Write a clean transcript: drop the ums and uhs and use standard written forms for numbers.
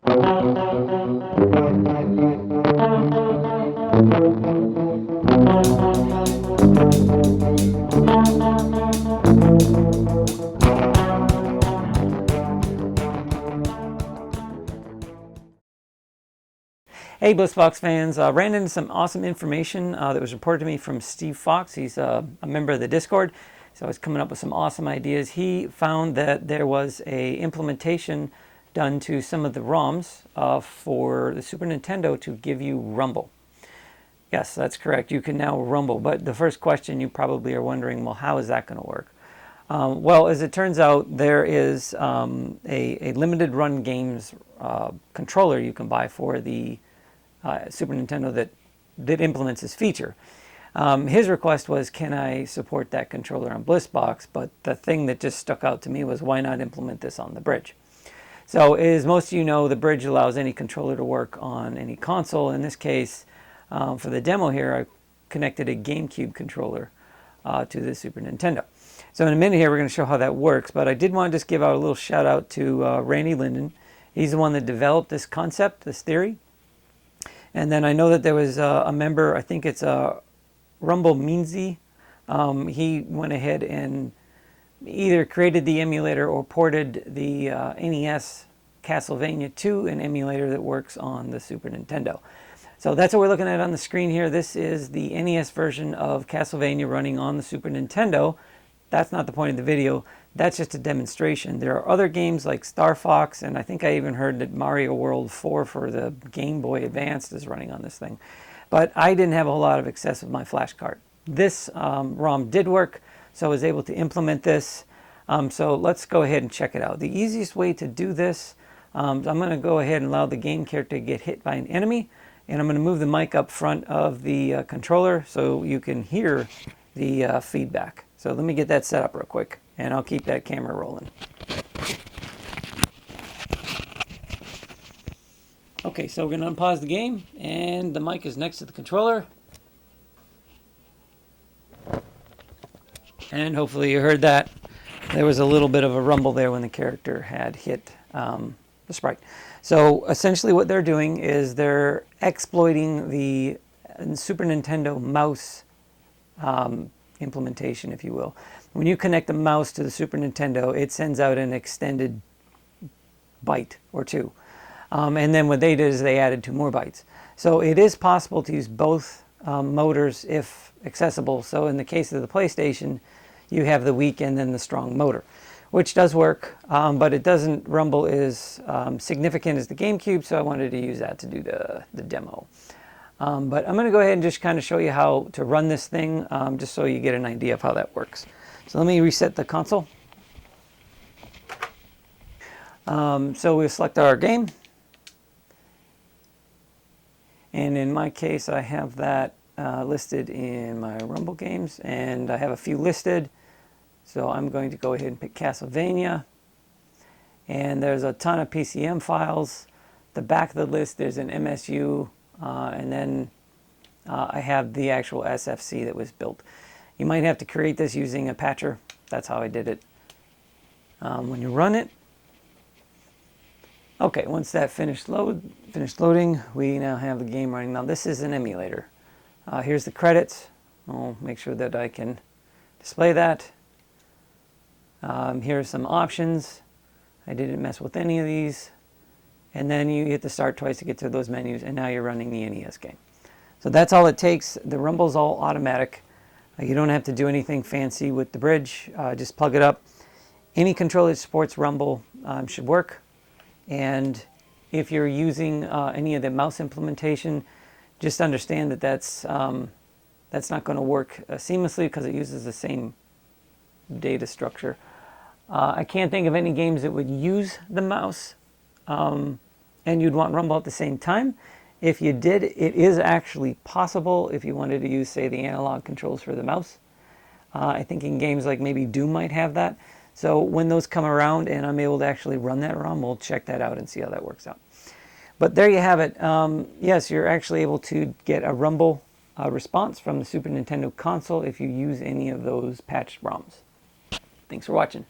Hey Bliss-Box fans, ran into some awesome information that was reported to me from Steve Fox. He's a member of the Discord, so he's coming up with some awesome ideas. He found that there was a implementation done to some of the ROMs for the Super Nintendo to give you rumble. Yes, that's correct. You can now rumble, but the first question you probably are wondering, well, how is that going to work? Well, as it turns out, there is a limited run games controller you can buy for the Super Nintendo that implements this feature. His request was, can I support that controller on Bliss-Box? But the thing that just stuck out to me was, why not implement this on the Bridge? So as most of you know, the Bridge allows any controller to work on any console. In this case, for the demo here, I connected a GameCube controller to the Super Nintendo. So in a minute here, we're going to show how that works. But I did want to just give out a little shout out to Randy Linden. He's the one that developed this concept, this theory. And then I know that there was a member, I think it's rumbleminze. He went ahead and either created the emulator or ported the NES Castlevania to an emulator that works on the Super Nintendo. So that's what we're looking at on the screen here. This is the NES version of Castlevania running on the Super Nintendo. That's not the point of the video. That's just a demonstration. There are other games like Star Fox, and I think I even heard that Mario World 4 for the Game Boy Advance is running on this thing. But I didn't have a whole lot of access with my flash card. This ROM did work, so I was able to implement this. So let's go ahead and check it out. The easiest way to do this, I'm going to go ahead and allow the game character to get hit by an enemy, and I'm going to move the mic up front of the controller so you can hear the feedback. So let me get that set up real quick, and I'll keep that camera rolling. Okay, so we're going to unpause the game, and the mic is next to the controller. And hopefully you heard that. There was a little bit of a rumble there when the character had hit the sprite. So essentially what they're doing is they're exploiting the Super Nintendo mouse implementation, if you will. When you connect a mouse to the Super Nintendo, it sends out an extended byte or two. And then what they did is they added 2 more bytes. So it is possible to use both motors if accessible. So in the case of the PlayStation, you have the weak and then the strong motor, which does work, but it doesn't rumble as significant as the GameCube, so I wanted to use that to do the demo. But I'm going to go ahead and just kind of show you how to run this thing, just so you get an idea of how that works. So let me reset the console. So we'll select our game. And in my case, I have that listed in my Rumble games, and I have a few listed. So I'm going to go ahead and pick Castlevania. And there's a ton of PCM files. The back of the list, there's an MSU. And then I have the actual SFC that was built. You might have to create this using a patcher. That's how I did it. When you run it, okay, once that finished loading, we now have the game running. Now this is an emulator. Here's the credits. I'll make sure that I can display that. Here are some options. I didn't mess with any of these. And then you hit the start twice to get to those menus, and now you're running the NES game. So that's all it takes. The rumble's all automatic. You don't have to do anything fancy with the Bridge. Just plug it up. Any controller that supports rumble should work. And if you're using any of the mouse implementation, just understand that that's not going to work seamlessly because it uses the same data structure. I can't think of any games that would use the mouse and you'd want rumble at the same time. If you did, it is actually possible if you wanted to use, say, the analog controls for the mouse. I think in games like maybe Doom might have that. So when those come around and I'm able to actually run that ROM, we'll check that out and see how that works out. But there you have it. Yes, you're actually able to get a rumble response from the Super Nintendo console if you use any of those patched ROMs. Thanks for watching.